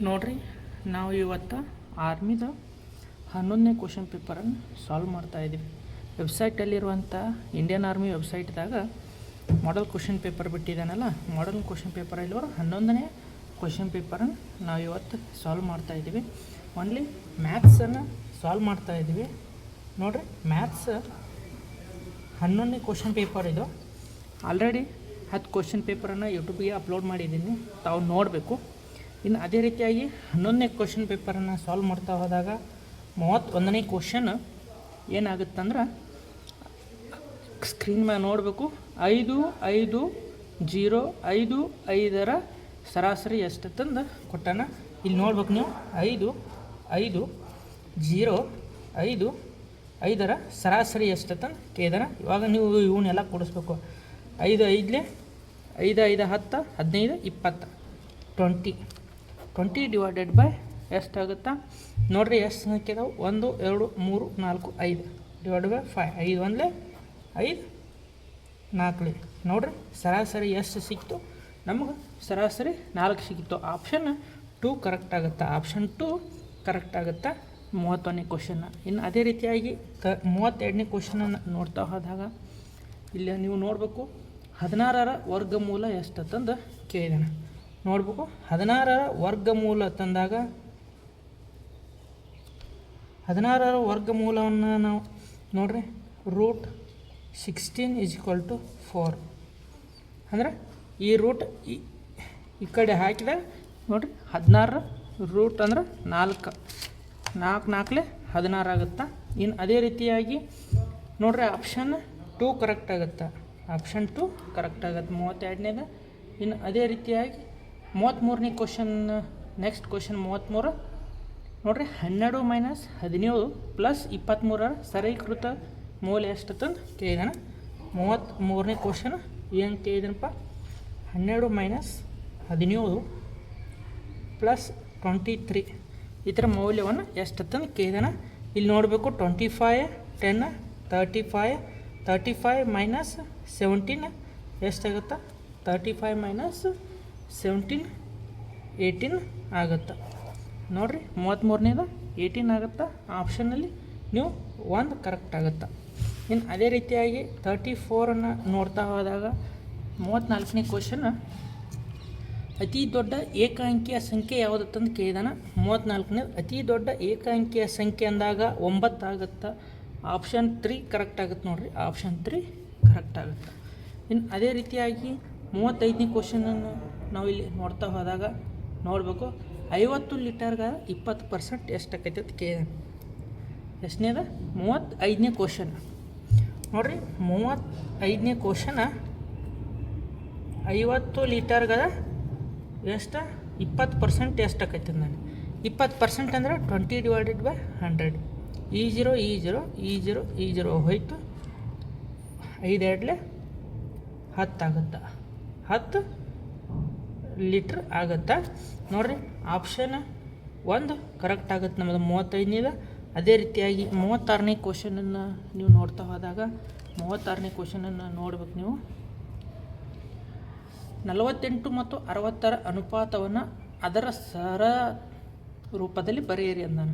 ನೋಡ್ರಿ, ನಾವು ಇವತ್ತು ಆರ್ಮಿದ 11ನೇ ಕ್ವಶನ್ ಪೇಪರನ್ನು ಸಾಲ್ವ್ ಮಾಡ್ತಾಯಿದ್ದೀವಿ. ವೆಬ್ಸೈಟಲ್ಲಿರುವಂಥ ಇಂಡಿಯನ್ ಆರ್ಮಿ ವೆಬ್ಸೈಟ್ದಾಗ ಮಾಡೆಲ್ ಕ್ವಶನ್ ಪೇಪರ್ ಬಿಟ್ಟಿದ್ದಾನಲ್ಲ, ಮಾಡೆಲ್ ಕ್ವಶನ್ ಪೇಪರಲ್ಲಿರೋ 11ನೇ ಕ್ವಶನ್ ಪೇಪರನ್ನು ನಾವು ಇವತ್ತು ಸಾಲ್ವ್ ಮಾಡ್ತಾಯಿದ್ದೀವಿ. ಓನ್ಲಿ ಮ್ಯಾಥ್ಸನ್ನು ಸಾಲ್ವ್ ಮಾಡ್ತಾಯಿದ್ದೀವಿ. ನೋಡಿರಿ, ಮ್ಯಾಥ್ಸ್ 11ನೇ ಕ್ವಶನ್ ಪೇಪರ್ ಇದು. ಆಲ್ರೆಡಿ 10 ಕ್ವಶನ್ ಪೇಪರನ್ನು ಯೂಟ್ಯೂಬಿಗೆ ಅಪ್ಲೋಡ್ ಮಾಡಿದ್ದೀನಿ, ತಾವು ನೋಡಬೇಕು. ಇನ್ನು ಅದೇ ರೀತಿಯಾಗಿ 11ನೇ ಕ್ವಶನ್ ಪೇಪರನ್ನು ಸಾಲ್ವ್ ಮಾಡ್ತಾ ಹೋದಾಗ 31ನೇ ಕ್ವಶನ್ ಏನಾಗುತ್ತಂದ್ರೆ, ಸ್ಕ್ರೀನ್ ಮೇಲೆ ನೋಡಬೇಕು, 5, 5, 0, 5, 5ರ ಸರಾಸರಿ ಎಷ್ಟು ತಂದು ಕೊಟ್ಟಾನ. ಇಲ್ಲಿ ನೋಡ್ಬೇಕು ನೀವು, 5, 5, 0, 5, 5ರ ಸರಾಸರಿ ಎಷ್ಟು ತಂದು ಕೇಳಿದಾನ. ಇವಾಗ ನೀವು ಇವನ್ನೆಲ್ಲ ಕೂಡಿಸ್ಬೇಕು. 5, 5, 5, 10, 15, 20, 20 ಡಿವೈಡೆಡ್ ಬೈ ಎಷ್ಟಾಗುತ್ತಾ ನೋಡಿರಿ. ಎಷ್ಟು ಸಂಖ್ಯೆ ಇದಾವೆ? 1, 2, 3, 4, 5 ಡಿವೈಡ್ ಬೈ 5. 5 1 5, 4 ನೋಡಿರಿ, ಸರಾಸರಿ ಎಷ್ಟು ಸಿಕ್ತು ನಮಗೆ? ಸರಾಸರಿ 4 ಸಿಕ್ತು. ಆಪ್ಷನ್ 2 ಕರೆಕ್ಟ್ ಆಗುತ್ತಾ? ಆಪ್ಷನ್ 2 ಕರೆಕ್ಟ್ ಆಗುತ್ತಾ 31ನೇ ಕ್ವಶನ್ನ. ಇನ್ನು ಅದೇ ರೀತಿಯಾಗಿ 32ನೇ ಕ್ವಶನನ್ನು ನೋಡ್ತಾ ಹೋದಾಗ ಇಲ್ಲಿ ನೀವು ನೋಡಬೇಕು, 16ರ ವರ್ಗಮೂಲ ಎಷ್ಟು ತಂದು ಕೇಳಿದಾನೆ. ನೋಡ್ಬೇಕು, 16ರ ವರ್ಗಮೂಲ ತಂದಾಗ 16ರ ವರ್ಗಮೂಲವನ್ನು ನಾವು ನೋಡ್ರಿ, √16 = 4 ಅಂದ್ರೆ ಈ ರೂಟ್ ಈ ಕಡೆ ಹಾಕಿದಾಗ ನೋಡಿರಿ, 16ರ ರೂಟ್ ಅಂದ್ರೆ 4, 4 4 16 ಆಗುತ್ತಾ. ಇನ್ನು ಅದೇ ರೀತಿಯಾಗಿ ನೋಡ್ರಿ, ಆಪ್ಷನ್ 2 ಕರೆಕ್ಟ್ ಆಗುತ್ತಾ? ಆಪ್ಷನ್ 2 ಕರೆಕ್ಟ್ ಆಗುತ್ತೆ 32ನೇದು. ಇನ್ನು ಅದೇ ರೀತಿಯಾಗಿ 33ನೇ ಕ್ವಶನ್, ನೆಕ್ಸ್ಟ್ ಕ್ವಶನ್ 33 ನೋಡಿರಿ, 12 - 17 + 23ರ ಸರಳೀಕೃತ ಮೌಲ್ಯ ಎಷ್ಟು ತಂದು ಕೇಳಿದಾನೆ. 33ನೇ ಕ್ವಶನ್ ಏನು ಕೇಳಿದನಪ್ಪ? 12 - 17 + 23 ಇದರ ಮೌಲ್ಯವನ್ನು ಎಷ್ಟು ತಂದು ಕೇಳಿದಾನೆ. ಇಲ್ಲಿ ನೋಡಬೇಕು, 25, 10, 35, 35 - 17 ಎಷ್ಟಾಗುತ್ತಾ? 35 - 17 18 ಆಗುತ್ತಾ. ನೋಡಿರಿ, 33ನೇದು 18 ಆಗುತ್ತಾ. ಆಪ್ಷನ್ನಲ್ಲಿ ನೀವು 1 ಕರೆಕ್ಟ್ ಆಗುತ್ತಾ. ಇನ್ನು ಅದೇ ರೀತಿಯಾಗಿ 34ಅನ್ನು ನೋಡ್ತಾ ಹೋದಾಗ 34ನೇ ಕ್ವಶನ್, ಅತಿ ದೊಡ್ಡ ಏಕಾಂಕಿಯ ಸಂಖ್ಯೆ ಯಾವುದು ತಂದು ಕೇಳಿದಾನ. 34ನೇದು ಅತಿ ದೊಡ್ಡ ಏಕಾಂಕಿಯ ಸಂಖ್ಯೆ ಅಂದಾಗ 9 ಆಗುತ್ತಾ. ಆಪ್ಷನ್ 3 ಕರೆಕ್ಟ್ ಆಗುತ್ತೆ ನೋಡಿರಿ, ಆಪ್ಷನ್ 3 ಕರೆಕ್ಟ್ ಆಗುತ್ತೆ. ಇನ್ನು ಅದೇ ರೀತಿಯಾಗಿ 35ನೇ ಕ್ವಶನನ್ನು ನಾವು ಇಲ್ಲಿ ನೋಡ್ತಾ ಹೋದಾಗ ನೋಡಬೇಕು, 50 ಲೀಟರ್ಗೆ 20% ಎಷ್ಟಾಕೈತೆ ಅಂತ ಕೇಳಿದಾನೆ. ಎಷ್ಟನೇದ? 35ನೇ ಕ್ವಶನ್ ನೋಡಿರಿ, 35ನೇ ಕ್ವಶನ 50 ಲೀಟರ್ಗೆ ಎಷ್ಟು? 20% ಎಷ್ಟಾಕೈತೆ ನಾನು. 20% ಅಂದ್ರೆ 20 ಡಿವೈಡೆಡ್ ಬೈ 100. ಈ 0 ಈ 0 ಈ 0 ಈ 0 ಹೋಯ್ತು, 5 2 10 ಆಗುತ್ತಾ. 10 ಲೀಟ್ರ್ ಆಗುತ್ತಾ. ನೋಡಿರಿ, ಆಪ್ಷನ್ 1 ಕರೆಕ್ಟ್ ಆಗುತ್ತೆ ನಮ್ಮದು 35ನೇದು. ಅದೇ ರೀತಿಯಾಗಿ 36ನೇ ಕ್ವಶನನ್ನು ನೀವು ನೋಡ್ತಾ ಹೋದಾಗ 36ನೇ ಕ್ವಶನನ್ನು ನೋಡ್ಬೇಕು ನೀವು. 48 ಮತ್ತು 60ರ ಅನುಪಾತವನ್ನು ಅದರ ಸರ ರೂಪದಲ್ಲಿ ಬರೆಯಿರಿ ಅಂದಾನ.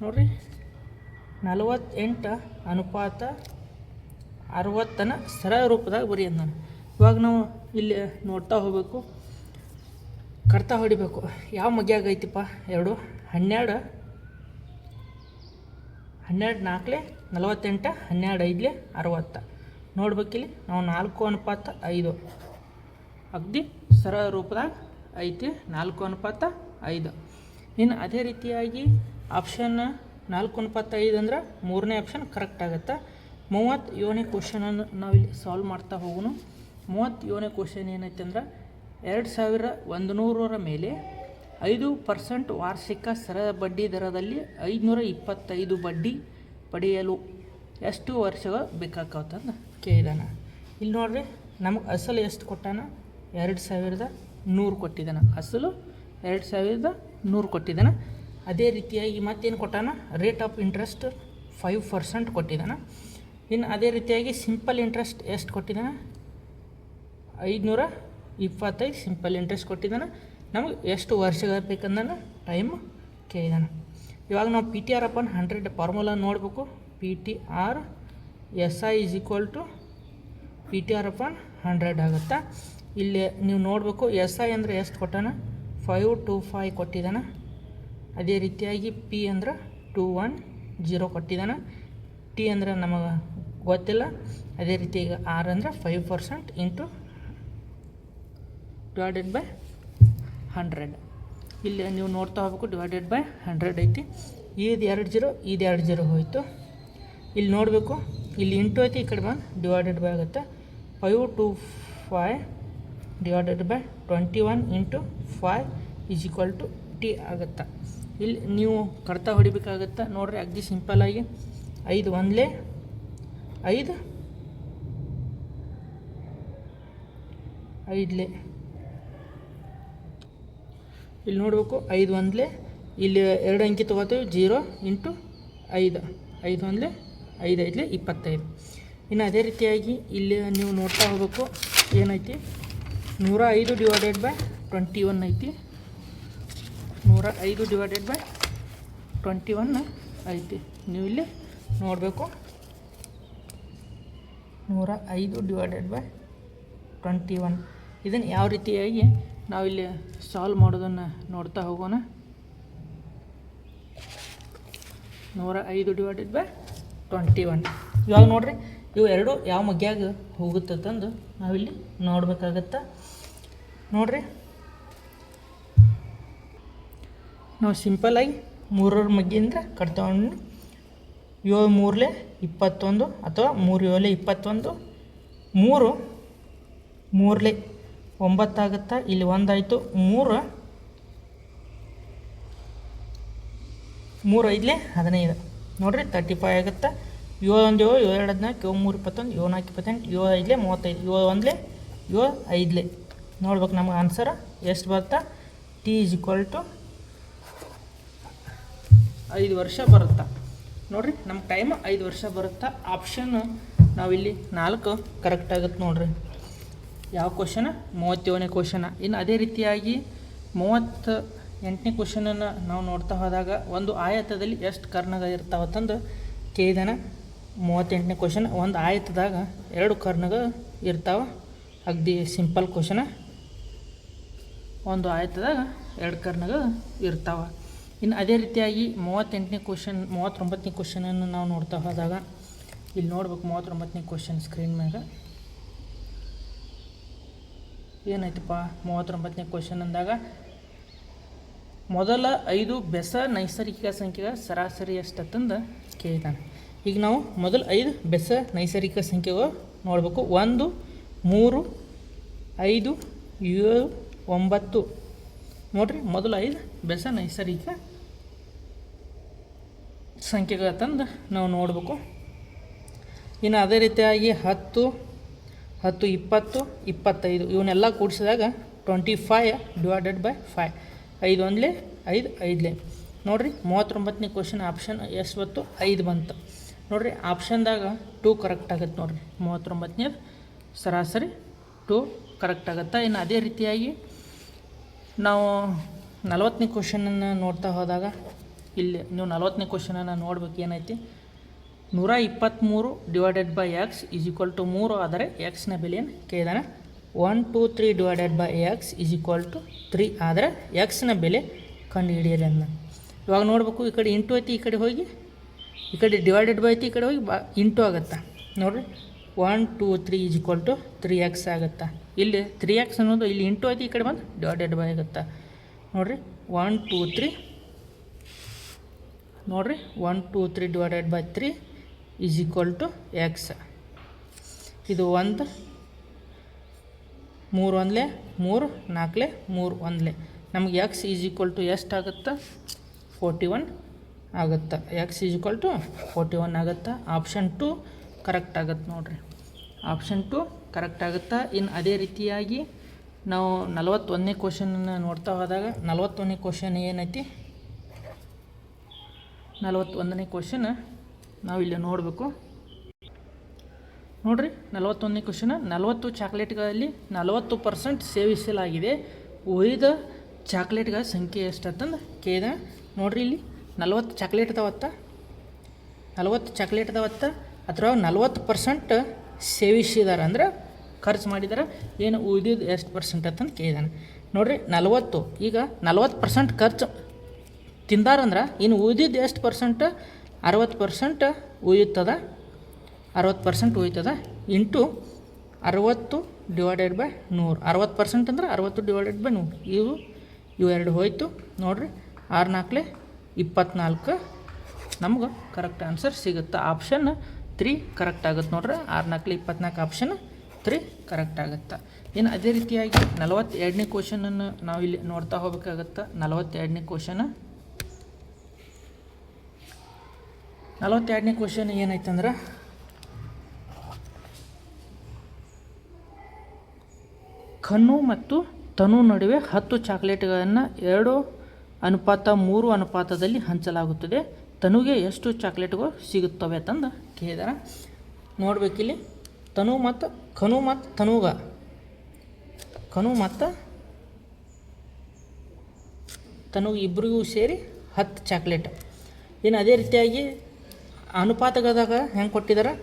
ನೋಡಿರಿ, 48 ಅನುಪಾತ 60ನ ಸರ ರೂಪದಾಗ ಬರೀ ಅಂದಾನ. ಇವಾಗ ನಾವು ಇಲ್ಲಿ ನೋಡ್ತಾ ಹೋಗಬೇಕು, ಕರ್ತಾ ಹೊಡಿಬೇಕು. ಯಾವ ಮಗ್ಯಾಗ ಐತಿಪ್ಪ? 2 12 12 4 48 12 5 60 ನೋಡ್ಬೇಕಿಲ್ಲಿ ನಾವು 4:5 ಅಗದಿ ಸರ ರೂಪದಾಗ ಐತಿ, 4:5. ಇನ್ನು ಅದೇ ರೀತಿಯಾಗಿ ಆಪ್ಷನ್ 4:5 ಅಂದ್ರೆ 3ನೇ ಆಪ್ಷನ್ ಕರೆಕ್ಟ್ ಆಗುತ್ತೆ. 37ನೇ ಕ್ವಶನನ್ನು ನಾವಿಲ್ಲಿ ಸಾಲ್ವ್ ಮಾಡ್ತಾ ಹೋಗೋಣ. 37ನೇ ಕ್ವಶನ್ ಏನೈತೆ ಅಂದ್ರೆ, 2100ರ ಮೇಲೆ 5% ವಾರ್ಷಿಕ ಸರ ಬಡ್ಡಿ ದರದಲ್ಲಿ 525 ಬಡ್ಡಿ ಪಡೆಯಲು ಎಷ್ಟು ವರ್ಷಗಳು ಬೇಕಾಗತ್ತಂದು ಕೇಳಿದಾನ. ಇಲ್ಲಿ ನೋಡ್ರಿ, ನಮಗೆ ಅಸಲು ಎಷ್ಟು ಕೊಟ್ಟಾನ? 2100 ಕೊಟ್ಟಿದ್ದಾನೆ. ಅಸಲು 2100 ಕೊಟ್ಟಿದ್ದಾನೆ. ಅದೇ ರೀತಿಯಾಗಿ ಮತ್ತೇನು ಕೊಟ್ಟಾನ? ರೇಟ್ ಆಫ್ ಇಂಟ್ರೆಸ್ಟ್ 5% ಕೊಟ್ಟಿದ್ದಾನೆ. ಇನ್ನು ಅದೇ ರೀತಿಯಾಗಿ ಸಿಂಪಲ್ ಇಂಟ್ರೆಸ್ಟ್ ಎಷ್ಟು ಕೊಟ್ಟಿದ್ದಾನೆ? 525 ಸಿಂಪಲ್ ಇಂಟ್ರೆಸ್ಟ್ ಕೊಟ್ಟಿದ್ದಾನೆ. ನಮಗೆ ಎಷ್ಟು ವರ್ಷಗಳು ಬೇಕಂದ್ರೆ ಟೈಮ್ ಕೇಳಿದಾನೆ. ಇವಾಗ ನಾವು P T R upon 100 formula ನೋಡಬೇಕು. P T R S I is equal to P T R upon 100 ಆಗುತ್ತಾ. ಇಲ್ಲಿ ನೀವು ನೋಡಬೇಕು ಎಸ್ ಐ ಅಂದರೆ ಎಷ್ಟು ಕೊಟ್ಟಾನ, 525 ಕೊಟ್ಟಿದ್ದಾನೆ. ಅದೇ ರೀತಿಯಾಗಿ ಪಿ ಅಂದ್ರೆ 210 ಕೊಟ್ಟಿದ್ದಾನೆ. ಟಿ ಅಂದ್ರೆ ನಮಗೆ ಗೊತ್ತಿಲ್ಲ. ಅದೇ ರೀತಿ ಈಗ ಆರ್ ಅಂದರೆ 5% ಇಂಟು ಡಿವೈಡೆಡ್ ಬೈ 100. ಇಲ್ಲಿ ನೀವು ನೋಡ್ತಾ ಹೋಗ್ಬೇಕು ಡಿವೈಡೆಡ್ ಬೈ 100 ಐತಿ. ಇದು 2 0 ಇದು 2 0 ಹೋಯಿತು. ಇಲ್ಲಿ ನೋಡಬೇಕು ಇಲ್ಲಿ ಇಂಟು ಐತಿ, ಈ ಕಡೆ ಬಂದು ಡಿವೈಡೆಡ್ ಬೈ ಆಗುತ್ತೆ. 525 divided by 21 into 5 is equal to T ಆಗುತ್ತೆ. ಇಲ್ಲಿ ನೀವು ಕಡ್ತಾ ಹೊಡಿಬೇಕಾಗತ್ತೆ ನೋಡಿರಿ, ಅಗ್ದಿ ಸಿಂಪಲ್ಲಾಗಿ 5 1 5 5 ಇಲ್ಲಿ ನೋಡಬೇಕು 5 1 ಇಲ್ಲಿ 2 ಅಂಕಿ ತೊಗೋತೀವಿ 0 ಇಂಟು 5 5 1 5 5 25. ಇನ್ನು ಅದೇ ರೀತಿಯಾಗಿ ಇಲ್ಲಿ ನೀವು ನೋಡ್ತಾ ಹೋಗಬೇಕು ಏನೈತಿ, 105 ಡಿವೈಡೆಡ್ ಬೈ 21 ಐತಿ. 105 ಡಿವೈಡೆಡ್ ಬೈ 21 ಐತಿ. ನೀವು ಇಲ್ಲಿ ನೋಡಬೇಕು 105 ಡಿವೈಡೆಡ್ ಬೈ 21. ಇದನ್ನು ಯಾವ ರೀತಿಯಾಗಿ ನಾವಿಲ್ಲಿ ಸಾಲ್ವ್ ಮಾಡೋದನ್ನು ನೋಡ್ತಾ ಹೋಗೋಣ. 105 ಡಿವೈಡೆಡ್ ಬೈ 21. ಇವಾಗ ನೋಡಿರಿ ಇವು ಎರಡು ಯಾವ ಮಗ್ಯಾಗ ಹೋಗುತ್ತೆ ತಂದು ನಾವಿಲ್ಲಿ ನೋಡ್ಬೇಕಾಗತ್ತೆ. ನೋಡಿರಿ ನಾವು ಸಿಂಪಲ್ಲಾಗಿ 3 ಮಗ್ಗಿಂದ ಕಟ್ತಗೊಂಡು 7 3 21 ಅಥವಾ 3 7 21 3 3 9 ಆಗುತ್ತಾ. ಇಲ್ಲಿ 1 ಆಯಿತು. 3 3 5 15 ನೋಡಿರಿ 35 ಆಗುತ್ತೆ. 7 1 7 7 14 7 3 21 7 4 28 7 5 35 7 1 7 5 ನೋಡ್ಬೇಕು ನಮಗೆ ಆನ್ಸರ್ ಎಷ್ಟು ಬರುತ್ತಾ. ಟಿ ಈಸ್ ಈಕ್ವಲ್ ಟು 5 ವರ್ಷ ಬರುತ್ತಾ. ನೋಡಿರಿ ನಮ್ಮ ಟೈಮ್ 5 ವರ್ಷ ಬರುತ್ತಾ. ಆಪ್ಷನ್ ನಾವಿಲ್ಲಿ 4 ಕರೆಕ್ಟ್ ಆಗುತ್ತೆ ನೋಡಿರಿ. ಯಾವ ಕ್ವಶನ 37ನೇ ಕ್ವಶನ. ಇನ್ನು ಅದೇ ರೀತಿಯಾಗಿ 38ನೇ ಕ್ವಶನನ್ನು ನಾವು ನೋಡ್ತಾ ಹೋದಾಗ ಒಂದು ಆಯತದಲ್ಲಿ ಎಷ್ಟು ಕರ್ಣಗ ಇರ್ತಾವತ್ತಂದು ಕೇಳಿದಾನೆ. 38ನೇ ಕ್ವಶನ್, ಒಂದು ಆಯತದಾಗ 2 ಕರ್ಣಗ ಇರ್ತಾವೆ. ಅಗ್ದಿ ಸಿಂಪಲ್ ಕ್ವಶನ. ಒಂದು ಆಯತದಾಗ 2 ಕರ್ಣಗ ಇರ್ತಾವೆ. ಇನ್ನು ಅದೇ ರೀತಿಯಾಗಿ 38ನೇ ಕ್ವಶನ್ 39ನೇ ಕ್ವಶನನ್ನು ನಾವು ನೋಡ್ತಾ ಹೋದಾಗ ಇಲ್ಲಿ ನೋಡ್ಬೇಕು 39ನೇ ಕ್ವಶನ್ ಸ್ಕ್ರೀನ್ ಮ್ಯಾಗ ಏನಾಯ್ತಪ್ಪ. 39ನೇ ಕ್ವಶನ್ ಅಂದಾಗ ಮೊದಲ 5 ಬೆಸ ನೈಸರ್ಗಿಕ ಸಂಖ್ಯೆಗಳ ಸರಾಸರಿ ಎಷ್ಟಂತಂದು ಕೇಳಿದಾನೆ. ಈಗ ನಾವು ಮೊದಲು 5 ಬೆಸ ನೈಸರ್ಗಿಕ ಸಂಖ್ಯೆಗಳು ನೋಡಬೇಕು. 1 3 5 7 9 ನೋಡಿರಿ ಮೊದಲು 5 ಬೆಸ ನೈಸರ್ಗಿಕ ಸಂಖ್ಯೆಗಳ ತಂದು ನಾವು ನೋಡಬೇಕು. ಇನ್ನು ಅದೇ ರೀತಿಯಾಗಿ 10 10 20 25 ಇವನ್ನೆಲ್ಲ ಕೂಡಿಸಿದಾಗ 25 ಡಿವೈಡೆಡ್ ಬೈ 5 5 1 5 5 ನೋಡಿರಿ 39ನೇ ಕ್ವಶನ್ ಆಪ್ಷನ್ ಎಷ್ಟು ಬಂತು 5 ಬಂತು ನೋಡಿರಿ. ಆಪ್ಷನ್ದಾಗ 2 ಕರೆಕ್ಟ್ ಆಗುತ್ತೆ ನೋಡಿರಿ. 39ನೇ ಸರಾಸರಿ 2 ಕರೆಕ್ಟ್ ಆಗುತ್ತೆ. ಇನ್ನು ಅದೇ ರೀತಿಯಾಗಿ ನಾವು 40ನೇ ಕ್ವಶನನ್ನು ನೋಡ್ತಾ ಹೋದಾಗ ಇಲ್ಲಿ ನೀವು 40ನೇ ಕ್ವಶನನ್ನು ನೋಡ್ಬೇಕು ಏನೈತಿ. 123 divided by X is equal to 3 ಆದರೆ ಎಕ್ಸ್ನ ಬೆಲೆಯನ್ನು ಕೇಳಿದಾನೆ. 1 2 3 divided by X is equal to 3 ಆದರೆ ಎಕ್ಸ್ನ ಬೆಲೆ ಕಂಡುಹಿಡಿಯಲಿ ಅಂದ. ಇವಾಗ ನೋಡಬೇಕು ಈ ಕಡೆ ಇಂಟು ಐತಿ, ಈ ಕಡೆ ಹೋಗಿ ಈ ಕಡೆ ಡಿವೈಡೆಡ್ ಬೈ ಐತಿ, ಈ ಕಡೆ ಹೋಗಿ ಇಂಟು ಆಗುತ್ತಾ ನೋಡಿರಿ. 1 2 3 ಈಸ್ ಈಕ್ವಲ್ ಟು 3x ಆಗುತ್ತಾ. ಇಲ್ಲಿ 3x ಅನ್ನೋದು ಇಲ್ಲಿ ಇಂಟು ಐತಿ, ಈ ಕಡೆ ಬಂದು ಡಿವೈಡೆಡ್ ಬೈ ಆಗುತ್ತಾ ನೋಡಿರಿ. 1 2 3 ನೋಡಿರಿ 1 2 3 divided by 3 is equal to X. ಇದು 1 3 1 3 4 3 1 ನಮಗೆ ಎಕ್ಸ್ ಈಸ್ ಈಕ್ವಲ್ ಟು ಎಷ್ಟಾಗುತ್ತೆ 41 ಆಗುತ್ತೆ. ಎಕ್ಸ್ ಈಸ್ ಈಕ್ವಲ್ ಟು 41 ಆಗುತ್ತೆ. ಆಪ್ಷನ್ 2 ಕರೆಕ್ಟ್ ಆಗುತ್ತೆ ನೋಡಿರಿ. ಆಪ್ಷನ್ 2 ಕರೆಕ್ಟ್ ಆಗುತ್ತೆ. ಇನ್ನು ಅದೇ ರೀತಿಯಾಗಿ ನಾವು 41ನೇ ಕ್ವಶನನ್ನು ನೋಡ್ತಾ ಹೋದಾಗ 41ನೇ ಕ್ವಶನ್ ಏನೈತಿ. 41ನೇ ಕ್ವಶನ್ ನಾವು ಇಲ್ಲಿ ನೋಡಬೇಕು ನೋಡಿರಿ. 41ನೇ ಕ್ವಶನ್ 40 ಚಾಕ್ಲೇಟ್ಗಳಲ್ಲಿ 40% ಸೇವಿಸಲಾಗಿದೆ, ಉಳಿದ ಚಾಕ್ಲೇಟ್ಗೆ ಸಂಖ್ಯೆ ಎಷ್ಟಂತಂದು ಕೇಳಿದ. ನೋಡ್ರಿ ಇಲ್ಲಿ 40 ಚಾಕ್ಲೇಟ್ ಅದಾವತ್ತ, 40 ಚಾಕ್ಲೇಟ್ ಅದಾವತ್ತ, ಅದ್ರೊಳಗೆ 40% ಸೇವಿಸಿದಾರೆ ಅಂದ್ರೆ ಖರ್ಚು ಮಾಡಿದಾರೆ. ಏನು ಉಳಿದಿದ್ದು ಎಷ್ಟು ಪರ್ಸೆಂಟ್ ಅಂತಂದು ಕೇಳಿದಾನೆ. ನೋಡಿರಿ 40, ಈಗ 40% ಖರ್ಚು ತಿಂದಾರಂದ್ರೆ ಇನ್ನು ಉಳಿದಿದ್ದು ಎಷ್ಟು ಪರ್ಸೆಂಟ್? 60% ಉಳಿಯುತ್ತದ. 60% ಉಳಿತದ ಇಂಟು 60 ಡಿವೈಡೆಡ್ ಬೈ 100. 60% ಅಂದ್ರೆ 60 ಡಿವೈಡೆಡ್ ಬೈ 100. ಇವು ಎರಡು ಹೋಯ್ತು. ನೋಡಿರಿ 6 4 24 ನಮ್ಗೆ ಕರೆಕ್ಟ್ ಆನ್ಸರ್ ಸಿಗುತ್ತೆ. ಆಪ್ಷನ್ 3 ಕರೆಕ್ಟ್ ಆಗುತ್ತೆ. ನೋಡ್ರಿ 6 4 24 ಆಪ್ಷನ್ 3 ಕರೆಕ್ಟ್ ಆಗುತ್ತೆ. ಇನ್ನು ಅದೇ ರೀತಿಯಾಗಿ 42ನೇ ಕ್ವಶನನ್ನು ನಾವು ಇಲ್ಲಿ ನೋಡ್ತಾ ಹೋಗ್ಬೇಕಾಗತ್ತೆ. 42ನೇ ಕ್ವಶನ್ 42ನೇ ಕ್ವಶನ್ ಏನಾಯ್ತಂದ್ರೆ, ಖನ್ನು ಮತ್ತು ತನು ನಡುವೆ 10 ಚಾಕ್ಲೇಟ್ಗಳನ್ನು 2:3 ಅನುಪಾತದಲ್ಲಿ ಹಂಚಲಾಗುತ್ತದೆ. ತನುಗೆ ಎಷ್ಟು ಚಾಕ್ಲೇಟ್ಗಳು ಸಿಗುತ್ತವೆ ಅಂತಂದು ಕೇಳಿದಾರೆ. ನೋಡ್ಬೇಕಿಲ್ಲಿ ಖನು ಮತ್ತು ತನುಗೆ ಇಬ್ಬರಿಗೂ ಸೇರಿ 10 ಚಾಕ್ಲೇಟ್. ಇನ್ನು ಅದೇ ರೀತಿಯಾಗಿ ಅನುಪಾತಗದಾಗ ಹೆಂಗೆ ಕೊಟ್ಟಿದ್ದಾರೆ?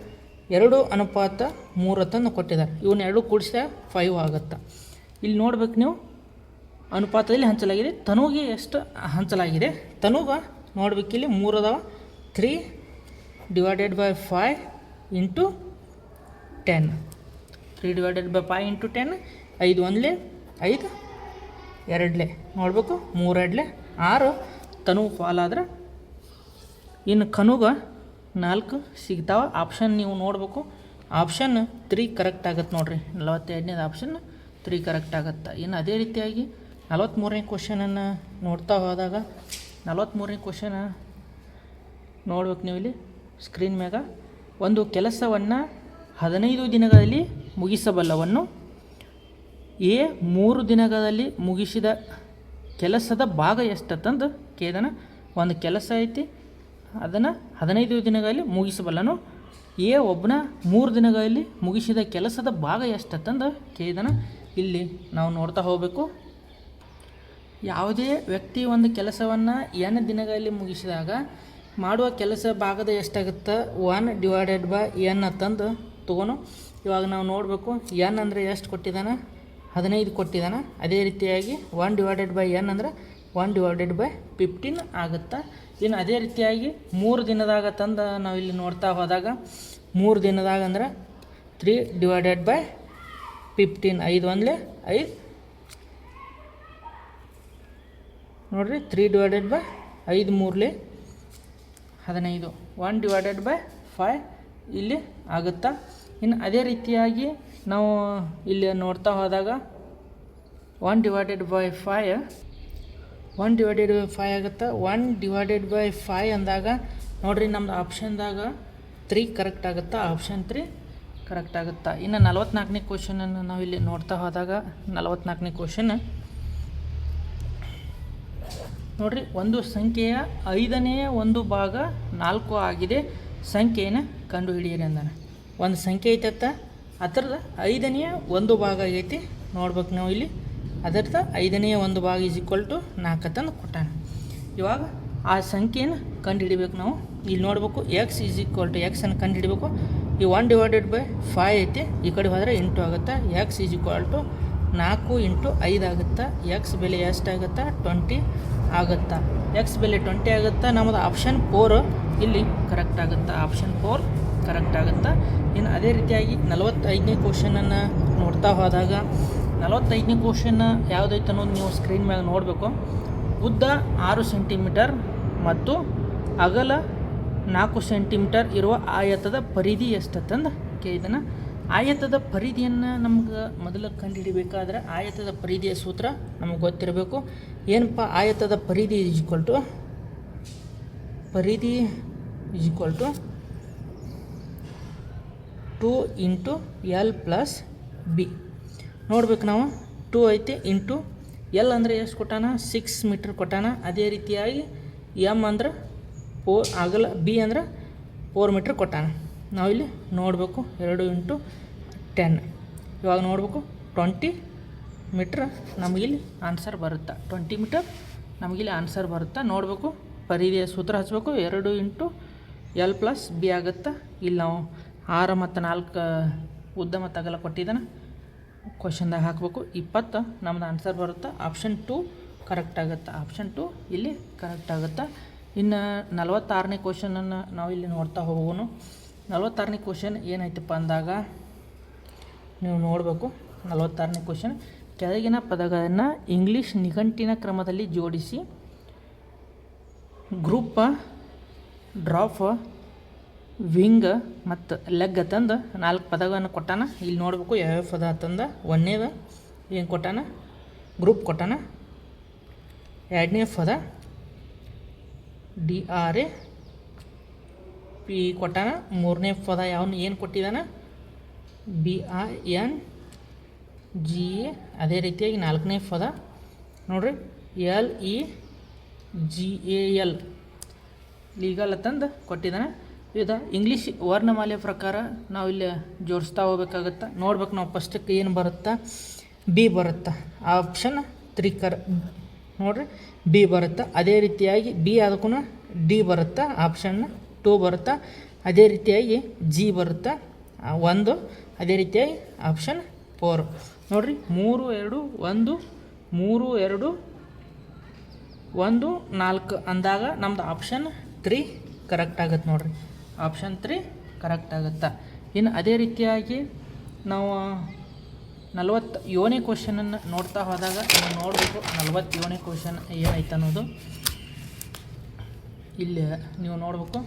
2:3 ಅಂತಂದು ಕೊಟ್ಟಿದ್ದಾರೆ. ಇವನ್ನ ಎರಡು ಕೂಡಿಸಿದಾಗ 5 ಆಗುತ್ತೆ. ಇಲ್ಲಿ ನೋಡ್ಬೇಕು ನೀವು, ಅನುಪಾತದಲ್ಲಿ ಹಂಚಲಾಗಿದೆ. ತನುಗೆ ಎಷ್ಟು ಹಂಚಲಾಗಿದೆ? ತನುಗೆ ನೋಡ್ಬೇಕಿಲ್ಲಿ 3 ಅದಾವ. 3 divided by 5 into 10. 3 divided by 5 into 10. 5 1 5 2 ನೋಡ್ಬೇಕು. 3 2 6 ತನು ಫಾಲ್ ಆದ್ರೆ ಇನ್ನು ಖನುಗೆ 4 ಸಿಗ್ತಾವೆ. ಆಪ್ಷನ್ ನೀವು ನೋಡಬೇಕು. ಆಪ್ಷನ್ 3 ಕರೆಕ್ಟ್ ಆಗುತ್ತೆ. ನೋಡಿರಿ 42ನೇದು ಆಪ್ಷನ್ 3 ಕರೆಕ್ಟ್ ಆಗುತ್ತೆ. ಇನ್ನು ಅದೇ ರೀತಿಯಾಗಿ 43ನೇ ಕ್ವಶನನ್ನು ನೋಡ್ತಾ ಹೋದಾಗ 43ನೇ ಕ್ವಶನ್ ನೋಡ್ಬೇಕು ನೀವು ಇಲ್ಲಿ ಸ್ಕ್ರೀನ್ ಮ್ಯಾಗ. ಒಂದು ಕೆಲಸವನ್ನು 15 ದಿನಗಳಲ್ಲಿ ಮುಗಿಸಬಲ್ಲವನ್ನು ಎ 3 ದಿನಗಳಲ್ಲಿ ಮುಗಿಸಿದ ಕೆಲಸದ ಭಾಗ ಎಷ್ಟಂತಂದು ಕೇಳಿದಾನ. ಒಂದು ಕೆಲಸ ಐತಿ, ಅದನ್ನು 15 ದಿನಗಳಲ್ಲಿ ಮುಗಿಸಬಲ್ಲನು. ಎ ಒಬ್ಬನ 3 ದಿನಗಳಲ್ಲಿ ಮುಗಿಸಿದ ಕೆಲಸದ ಭಾಗ ಎಷ್ಟಂತಂದು ಕೇಳಿದಾನ. ಇಲ್ಲಿ ನಾವು ನೋಡ್ತಾ ಹೋಗಬೇಕು. ಯಾವುದೇ ವ್ಯಕ್ತಿ ಒಂದು ಕೆಲಸವನ್ನು n ದಿನಗಳಲ್ಲಿ ಮುಗಿಸಿದಾಗ ಮಾಡುವ ಕೆಲಸ ಭಾಗದ ಎಷ್ಟಾಗುತ್ತೆ? 1 ಡಿವೈಡೆಡ್ ಬೈ n ಅಂತಂದು ತೊಗೊನು. ಇವಾಗ ನಾವು ನೋಡಬೇಕು n ಅಂದರೆ ಎಷ್ಟು ಕೊಟ್ಟಿದ್ದಾನೆ? 15 ಕೊಟ್ಟಿದ್ದಾನೆ. ಅದೇ ರೀತಿಯಾಗಿ 1 ಡಿವೈಡೆಡ್ ಬೈ n ಅಂದರೆ 1 ಡಿವೈಡೆಡ್ ಬೈ 15 ಆಗುತ್ತೆ. ಇನ್ನು ಅದೇ ರೀತಿಯಾಗಿ 3 ದಿನದಾಗ ತಂದು ನಾವು ಇಲ್ಲಿ ನೋಡ್ತಾ ಹೋದಾಗ 3 ದಿನದಾಗ ಅಂದ್ರೆ 3 ಡಿವೈಡೆಡ್ ಬೈ 15. 5 1 5 ನೋಡಿರಿ 3 ಡಿವೈಡೆಡ್ ಬೈ 5 3 15. 1 ಡಿವೈಡೆಡ್ ಬೈ 5 ಇಲ್ಲಿ ಆಗುತ್ತಾ. ಇನ್ನು ಅದೇ ರೀತಿಯಾಗಿ ನಾವು ಇಲ್ಲಿ ನೋಡ್ತಾ ಹೋದಾಗ 1 ಡಿವೈಡೆಡ್ ಬೈ 5 ಆಗುತ್ತೆ. 1 ಡಿವೈಡೆಡ್ ಬೈ 5 ಅಂದಾಗ ನೋಡಿರಿ ನಮ್ಮದು ಆಪ್ಷನ್ದಾಗ 3 ಕರೆಕ್ಟ್ ಆಗುತ್ತಾ. ಆಪ್ಷನ್ 3 ಕರೆಕ್ಟ್ ಆಗುತ್ತಾ. ಇನ್ನು 44ನೇ ಕ್ವಶನನ್ನು ನಾವು ಇಲ್ಲಿ ನೋಡ್ತಾ ಹೋದಾಗ 44ನೇ ಕ್ವಶನ್ ನೋಡಿರಿ, ಒಂದು ಸಂಖ್ಯೆಯ 5ನೇ 1 ಭಾಗ 4 ಆಗಿದೆ, ಸಂಖ್ಯೆಯನ್ನು ಕಂಡುಹಿಡಿಯಿರಿ ಅಂದಾನೆ. ಒಂದು ಸಂಖ್ಯೆ ಐತತ್ತ, ಅದರದ 5ನೇ 1 ಭಾಗ ಆಗೈತಿ. ನೋಡ್ಬೇಕು ನಾವು ಇಲ್ಲಿ ಅದರದ 5ನೇ 1 ಭಾಗ ಈಸ್ ಈಕ್ವಲ್ ಟು 4 ಅಂತಂದು ಕೊಟ್ಟಾನ. ಇವಾಗ ಆ ಸಂಖ್ಯೆಯನ್ನು ಕಂಡುಹಿಡಿಬೇಕು ನಾವು. ಇಲ್ಲಿ ನೋಡಬೇಕು ಎಕ್ಸ್ ಈಸ್ ಈಕ್ವಲ್ ಟು ಎಕ್ಸನ್ನು ಕಂಡುಹಿಡಬೇಕು. ಈ 1 ಡಿವೈಡೆಡ್ ಬೈ 5 ಐತಿ, ಈ ಕಡೆ ಹೋದರೆ ಇಂಟು ಆಗುತ್ತೆ. X is equal to 4 into 5 ಆಗುತ್ತೆ. ಎಕ್ಸ್ ಬೆಲೆ ಎಷ್ಟಾಗುತ್ತೆ? 20 ಆಗುತ್ತಾ. ಎಕ್ಸ್ ಬೆಲೆ 20 ಆಗುತ್ತಾ. ನಮ್ಮದು ಆಪ್ಷನ್ 4 ಇಲ್ಲಿ ಕರೆಕ್ಟ್ ಆಗುತ್ತಾ. ಆಪ್ಷನ್ 4 ಕರೆಕ್ಟ್ ಆಗುತ್ತಾ. ಇನ್ನು ಅದೇ ರೀತಿಯಾಗಿ 45ನೇ ಕ್ವಶನನ್ನು ನೋಡ್ತಾ ಹೋದಾಗ 45ನೇ ಕ್ವಶನ್ ಯಾವುದೈತೆ ಅನ್ನೋದು ನೀವು ಸ್ಕ್ರೀನ್ ಮ್ಯಾಗ ನೋಡಬೇಕು. ಉದ್ದ 6 ಸೆಂಟಿಮೀಟರ್ ಮತ್ತು ಅಗಲ 4 ಸೆಂಟಿಮೀಟರ್ ಇರುವ ಆಯತದ ಪರಿಧಿ ಎಷ್ಟಂತಂದು ಕೇಳಿದನ. ಆಯತದ ಪರಿಧಿಯನ್ನು ನಮ್ಗೆ ಮೊದಲು ಕಂಡುಹಿಡಿಬೇಕಾದ್ರೆ ಆಯತದ ಪರಿಧಿಯ ಸೂತ್ರ ನಮಗೆ ಗೊತ್ತಿರಬೇಕು. ಏನಪ್ಪ ಆಯತದ ಪರಿಧಿ is equal to 2 into L plus B. ನೋಡ್ಬೇಕು ನಾವು 2 ಐತಿ ಇಂಟು ಎಲ್ ಅಂದರೆ ಎಷ್ಟು ಕೊಟ್ಟಾನ? 6 ಮೀಟ್ರ್ ಕೊಟ್ಟಾನ. ಅದೇ ರೀತಿಯಾಗಿ ಎಮ್ ಅಂದ್ರೆ 4 ಆಗಲ್ಲ, ಬಿ ಅಂದ್ರೆ 4 ಮೀಟ್ರ್ ಕೊಟ್ಟಾನ. ನಾವಿಲ್ಲಿ ನೋಡಬೇಕು 2 ಇಂಟು 10. ಇವಾಗ ನೋಡಬೇಕು 20 ಮೀಟ್ರ್ ನಮಗಿಲ್ಲಿ ಆನ್ಸರ್ ಬರುತ್ತೆ. 20 ಮೀಟರ್ ನಮಗಿಲ್ಲಿ ಆನ್ಸರ್ ಬರುತ್ತೆ. ನೋಡಬೇಕು, ಪರಿಧಿಯ ಸೂತ್ರ ಹಚ್ಚಬೇಕು. 2 ಇಂಟು L ಪ್ಲಸ್ ಬಿ ಆಗುತ್ತೆ. ಇಲ್ಲಿ ನಾವು 6 ಮತ್ತು 4 ಉದ್ದ ಮತ್ತು ಅಗಲ ಕೊಟ್ಟಿದ್ದಾನೆ. ಕ್ವಶನ್ದಾಗ ಹಾಕಬೇಕು. 20 ನಮ್ದು ಆನ್ಸರ್ ಬರುತ್ತೆ. ಆಪ್ಷನ್ 2 ಕರೆಕ್ಟ್ ಆಗುತ್ತೆ. ಆಪ್ಷನ್ 2 ಇಲ್ಲಿ ಕರೆಕ್ಟ್ ಆಗುತ್ತೆ. ಇನ್ನು 46ನೇ ಕ್ವಶನನ್ನು ನಾವು ಇಲ್ಲಿ ನೋಡ್ತಾ ಹೋಗೋನು. 46ನೇ ಕ್ವಶನ್ ಏನೈತಪ್ಪ ಅಂದಾಗ ನೀವು ನೋಡಬೇಕು. 46ನೇ ಕ್ವಶನ್, ಕೆಳಗಿನ ಪದಗಳನ್ನು ಇಂಗ್ಲೀಷ್ ನಿಘಂಟಿನ ಕ್ರಮದಲ್ಲಿ ಜೋಡಿಸಿ ಗ್ರೂಪ್, ಡ್ರಾಪ್, ವಿಂಗ್ ಮತ್ತು ಲೆಗ್ ತಂದು 4 ಪದಗಳನ್ನು ಕೊಟ್ಟಾನ. ಇಲ್ಲಿ ನೋಡಬೇಕು ಯಾವ್ಯಾವ ಪದ ಅಂತಂದು. ಒಂದನೇದು ಏನು ಕೊಟ್ಟಾನ, ಗ್ರೂಪ್ ಕೊಟ್ಟಾನ. ಎರಡನೇ ಪದ DRAP ಕೊಟ್ಟಾನ. ಮೂರನೇ ಪದ ಯಾವನು ಏನು ಕೊಟ್ಟಿದ್ದಾನ, BINGA. ಅದೇ ರೀತಿಯಾಗಿ 4ನೇ ಪದ ನೋಡ್ರಿ LEGAL, ಲೀಗಲ್ ಅಂತಂದು ಕೊಟ್ಟಿದ್ದಾನೆ. ಇದು ಇಂಗ್ಲೀಷ್ ವರ್ಣಮಾಲೆಯ ಪ್ರಕಾರ ನಾವು ಇಲ್ಲಿ ಜೋಡಿಸ್ತಾ ಹೋಗ್ಬೇಕಾಗತ್ತೆ. ನೋಡ್ಬೇಕು ನಾವು ಫಸ್ಟಕ್ಕೆ ಏನು ಬರುತ್ತಾ, ಬಿ ಬರುತ್ತಾ. ಆಪ್ಷನ್ 3 ನೋಡ್ರಿ ಬಿ ಬರುತ್ತಾ. ಅದೇ ರೀತಿಯಾಗಿ ಬಿ ಅದಕ್ಕೂ ಡಿ ಬರುತ್ತಾ. ಆಪ್ಷನ್ 2 ಬರುತ್ತಾ. ಅದೇ ರೀತಿಯಾಗಿ ಜಿ ಬರುತ್ತಾ 1. ಅದೇ ರೀತಿಯಾಗಿ ಆಪ್ಷನ್ 4 ನೋಡ್ರಿ 3 2 1 3 2 1 4 ಅಂದಾಗ ನಮ್ದು ಆಪ್ಷನ್ 3 ಕರೆಕ್ಟ್ ಆಗುತ್ತೆ. ನೋಡ್ರಿ ಆಪ್ಷನ್ 3 ಕರೆಕ್ಟ್ ಆಗುತ್ತೆ. ಇನ್ನು ಅದೇ ರೀತಿಯಾಗಿ ನಾವು 47ನೇ ಕ್ವಶನನ್ನು ನೋಡ್ತಾ ಹೋದಾಗ ನೀವು ನೋಡಬೇಕು. 47ನೇ ಕ್ವಶನ್ ಏನೈತೆ ಅನ್ನೋದು ಇಲ್ಲಿ ನೀವು ನೋಡಬೇಕು.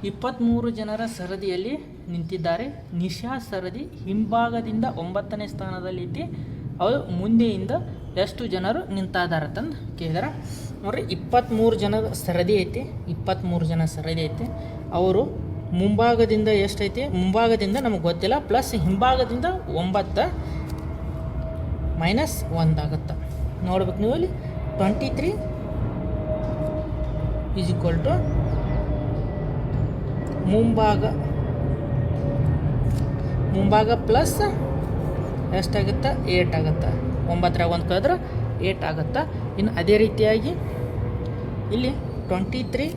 23 ಜನರ ಸರದಿಯಲ್ಲಿ ನಿಂತಿದ್ದಾರೆ. ನಿಶಾ ಸರದಿ ಹಿಂಭಾಗದಿಂದ 9ನೇ ಸ್ಥಾನದಲ್ಲಿದ್ದು ಅವರು ಮುಂದೆಯಿಂದ ಎಷ್ಟು ಜನರು ನಿಂತಿದ್ದಾರೆ ಅಂತಂದು ಕೇಳಿದಾರೆ. ನೋಡಿರಿ 23 ಜನದ ಸರದಿ ಐತಿ. 23 ಜನ ಸರದಿ ಐತಿ. ಅವರು ಮುಂಭಾಗದಿಂದ ಎಷ್ಟೈತಿ, ಮುಂಭಾಗದಿಂದ ನಮಗೆ ಗೊತ್ತಿಲ್ಲ, ಪ್ಲಸ್ ಹಿಂಭಾಗದಿಂದ 9 ಮೈನಸ್ 1 ಆಗುತ್ತೆ. ನೋಡ್ಬೇಕು ನೀವು ಅಲ್ಲಿ 23 ಈಸ್ ಈಕ್ವಲ್ ಟು ಮುಂಭಾಗ ಪ್ಲಸ್ ಎಷ್ಟಾಗುತ್ತೆ, 8 ಆಗುತ್ತೆ. 9 1 ಕಳೆದ್ರೆ 8 ಆಗುತ್ತೆ. ಇನ್ನು ಅದೇ ರೀತಿಯಾಗಿ ಇಲ್ಲಿ 23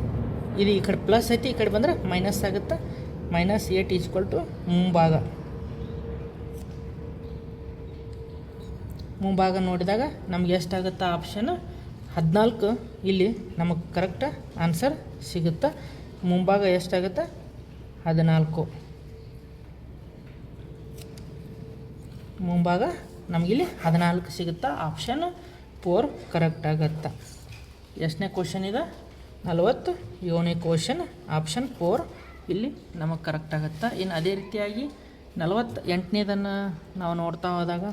ಇದು ಈ ಕಡೆ ಪ್ಲಸ್ ಐತಿ, ಈ ಕಡೆ ಬಂದರೆ ಮೈನಸ್ ಆಗುತ್ತೆ. -8 ಈಸ್ ಈಕ್ವಲ್ ಟು ಮುಂಭಾಗ ನೋಡಿದಾಗ ನಮ್ಗೆ ಎಷ್ಟಾಗುತ್ತೆ, ಆಪ್ಷನ್ 14 ಇಲ್ಲಿ ನಮಗೆ ಕರೆಕ್ಟ್ ಆನ್ಸರ್ ಸಿಗುತ್ತೆ. ಮುಂಭಾಗ ಎಷ್ಟಾಗುತ್ತೆ, 14. ಮುಂಭಾಗ ನಮಗಿಲ್ಲಿ 14 ಸಿಗುತ್ತೆ. ಆಪ್ಷನ್ 4 ಕರೆಕ್ಟ್ ಆಗುತ್ತೆ. ಎಷ್ಟನೇ ಕ್ವಶನ್ ಇದೆ, 47ನೇ ಕ್ವಶನ್. ಆಪ್ಷನ್ 4 ಇಲ್ಲಿ ನಮಗೆ ಕರೆಕ್ಟ್ ಆಗುತ್ತೆ. ಇನ್ನು ಅದೇ ರೀತಿಯಾಗಿ 48ನೇದನ್ನು ನಾವು ನೋಡ್ತಾ ಹೋದಾಗ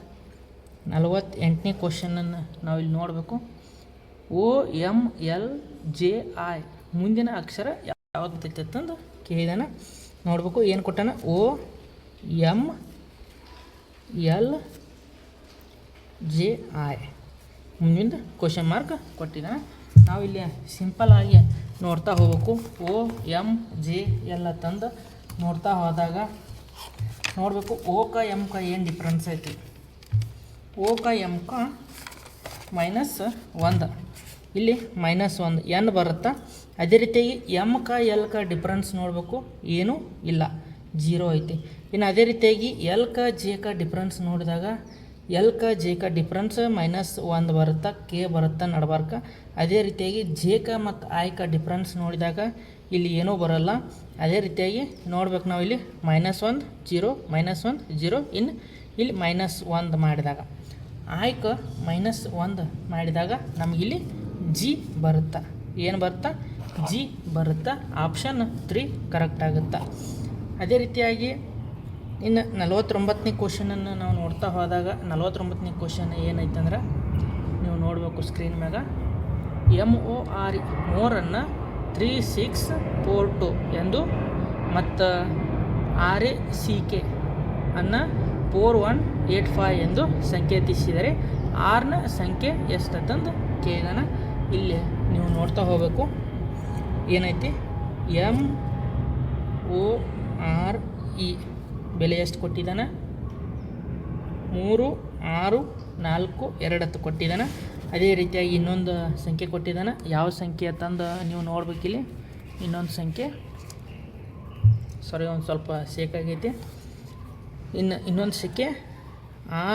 48ನೇ ಕ್ವಶನನ್ನು ನಾವು ಇಲ್ಲಿ ನೋಡಬೇಕು. OMLJI ಮುಂದಿನ ಅಕ್ಷರ ಯಾವ್ದು ಅಂತಂದು ಕೇಳಿದಾನ. ನೋಡಬೇಕು ಏನು ಕೊಟ್ಟಾನ, OMLJI ಮುಂದಿನ ಕ್ವಶನ್ ಮಾರ್ಕ್ ಕೊಟ್ಟಿದ್ದಾನೆ. ನಾವು ಇಲ್ಲಿ ಸಿಂಪಲ್ ಆಗಿ ನೋಡ್ತಾ ಹೋಗ್ಬೇಕು. OMJL ತಂದು ನೋಡ್ತಾ ಹೋದಾಗ ನೋಡಬೇಕು ಓಕ ಎಮ್ಕ ಏನು ಡಿಫ್ರೆನ್ಸ್ ಐತಿ. ಓಕ ಎಮ್ಕ -1 ಇಲ್ಲಿ -1 ಎನ್ ಬರುತ್ತಾ. ಅದೇ ರೀತಿಯಾಗಿ ಎಮ್ಕ ಎಲ್ಕ ಡಿಫ್ರೆನ್ಸ್ ನೋಡಬೇಕು, ಏನೂ ಇಲ್ಲ, 0 ಐತಿ. ಇನ್ನು ಅದೇ ರೀತಿಯಾಗಿ ಎಲ್ಕ ಜೇಕ ಡಿಫ್ರೆನ್ಸ್ ನೋಡಿದಾಗ ಎಲ್ಕ ಜೇಕ ಡಿಫ್ರೆನ್ಸ್ -1 ಬರುತ್ತಾ, ಕೆ ಬರುತ್ತಾ ನಡ್ಬಾರ್ಕ. ಅದೇ ರೀತಿಯಾಗಿ ಜೇಕ ಮತ್ತು ಆಯ್ಕ ಡಿಫ್ರೆನ್ಸ್ ನೋಡಿದಾಗ ಇಲ್ಲಿ ಏನೂ ಬರೋಲ್ಲ. ಅದೇ ರೀತಿಯಾಗಿ ನೋಡ್ಬೇಕು ನಾವು ಇಲ್ಲಿ -1 0 -1 0. ಇನ್ನು ಇಲ್ಲಿ -1 ಮಾಡಿದಾಗ ಆಯ್ಕ -1 ಮಾಡಿದಾಗ ನಮಗಿಲ್ಲಿ ಜಿ ಬರುತ್ತಾ. ಏನು ಬರುತ್ತಾ, ಜಿ ಬರುತ್ತಾ. ಆಪ್ಷನ್ 3 ಕರೆಕ್ಟ್ ಆಗುತ್ತಾ. ಅದೇ ರೀತಿಯಾಗಿ ಇನ್ನು 49ನೇ ಕ್ವಶನನ್ನು ನಾವು ನೋಡ್ತಾ ಹೋದಾಗ 49ನೇ ಕ್ವಶನ್ ಏನೈತಂದ್ರೆ ನೀವು ನೋಡಬೇಕು ಸ್ಕ್ರೀನ್ ಮ್ಯಾಗ. MORE ಮೋರನ್ನು 3642 ಎಂದು ಮತ್ತು RACK ಅನ್ನು 4185 ಎಂದು ಸಂಕೇತಿಸಿದರೆ ಆರ್ನ ಸಂಖ್ಯೆ ಎಷ್ಟಂತಂದು ಕೇಳಿದಾನ. ಇಲ್ಲಿ ನೀವು ನೋಡ್ತಾ ಹೋಗಬೇಕು ಏನೈತಿ. MORE ಬೆಲೆ ಎಷ್ಟು ಕೊಟ್ಟಿದ್ದಾನೆ, 3 6 4 2 ಕೊಟ್ಟಿದ್ದಾನೆ. ಅದೇ ರೀತಿಯಾಗಿ ಇನ್ನೊಂದು ಸಂಖ್ಯೆ ಕೊಟ್ಟಿದ್ದಾನೆ. ಯಾವ ಸಂಖ್ಯೆ ಅಂತಂದು ನೀವು ನೋಡ್ಬೇಕಿಲ್ಲಿ. ಇನ್ನೊಂದು ಸಂಖ್ಯೆ ಒಂದು ಸ್ವಲ್ಪ ಸೇಕಾಗೈತಿ. ಇನ್ನೊಂದು ಸಂಖ್ಯೆ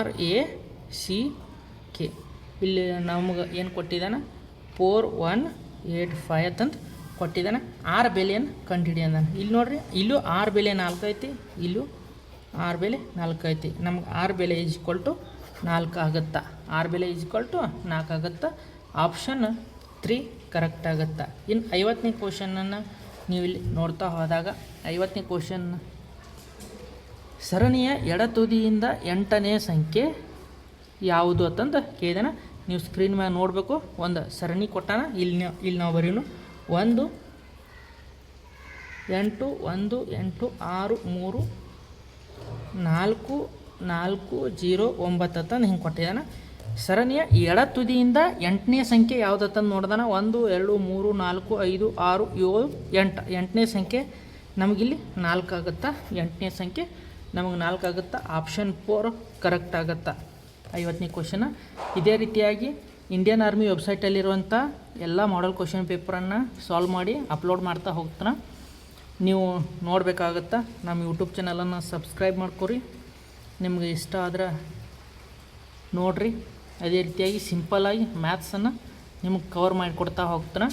RACK. ಇಲ್ಲಿ ನಮಗೆ ಏನು ಕೊಟ್ಟಿದ್ದಾನೆ 4185 ಅಂತಂದು ಕೊಟ್ಟಿದ್ದಾನೆ. R ಬೆಲೆಯನ್ನು ಕಂಡುಹಿಡಿ ಅಂದಾನೆ. ಇಲ್ಲಿ ನೋಡಿರಿ, ಇಲ್ಲೂ R ಬೆಲೆ 4 ಐತಿ, ಇಲ್ಲೂ R ಬೆಲೆ 4 ಐತಿ. ನಮ್ಗೆ R ಬೆಲೆ = 4 ಆಗುತ್ತಾ. R ಬೆಲೆ = 4 ಆಗುತ್ತಾ. ಆಪ್ಷನ್ 3 ಕರೆಕ್ಟ್ ಆಗುತ್ತಾ. ಇನ್ನು 50ನೇ ಕ್ವಶನನ್ನು ನೀವು ಇಲ್ಲಿ ನೋಡ್ತಾ ಹೋದಾಗ 50ನೇ ಕ್ವಶನ್, ಸರಣಿಯ ಎಡ ತುದಿಯಿಂದ 8ನೇ ಸಂಖ್ಯೆ ಯಾವುದು ಅಂತಂದು ಕೇಳಿದಾನೆ. ನೀವು ಸ್ಕ್ರೀನ್ ಮ್ಯಾಗ ನೋಡಬೇಕು. ಒಂದು ಸರಣಿ ಕೊಟ್ಟಾನ. ಇಲ್ಲಿ ನಾವು ಬರೀನು 1 8 1 8 6 3 4 4 0 9 ಅಂತಂದು ಹಿಂಗೆ ಕೊಟ್ಟಿದ್ದಾನೆ. ಸರಣಿಯ ಎಡ ತುದಿಯಿಂದ 8ನೇ ಸಂಖ್ಯೆ ಯಾವುದಂತಂದು ನೋಡ್ದಾನ. 1 2 3 4 5 6 7 8. 8ನೇ ಸಂಖ್ಯೆ ನಮಗಿಲ್ಲಿ 4 ಆಗುತ್ತಾ. 8ನೇ ಸಂಖ್ಯೆ ನಮಗೆ 4 ಆಗುತ್ತಾ. ಆಪ್ಷನ್ 4 ಕರೆಕ್ಟ್ ಆಗುತ್ತಾ. 50ನೇ ಕ್ವಶನ. ಇದೇ ರೀತಿಯಾಗಿ ಇಂಡಿಯನ್ ಆರ್ಮಿ ವೆಬ್ಸೈಟಲ್ಲಿರುವಂಥ ಎಲ್ಲ ಮಾಡೆಲ್ ಕ್ವಶನ್ ಪೇಪರನ್ನು ಸಾಲ್ವ್ ಮಾಡಿ ಅಪ್ಲೋಡ್ ಮಾಡ್ತಾ ಹೋಗ್ತಾನೆ. ನೀವು ನೋಡಬೇಕಾಗತ್ತಾ. ನಮ್ಮ ಯೂಟ್ಯೂಬ್ ಚಾನಲನ್ನು ಸಬ್ಸ್ಕ್ರೈಬ್ ಮಾಡ್ಕೊರಿ. ನಿಮಗೆ ಇಷ್ಟ ಆದ್ರೆ ನೋಡಿರಿ. ಅದೇ ರೀತಿಯಾಗಿ ಸಿಂಪಲ್ಲಾಗಿ ಮ್ಯಾಥ್ಸನ್ನು ನಿಮಗೆ ಕವರ್ ಮಾಡಿಕೊಡ್ತಾ ಹೋಗ್ತಾನೆ.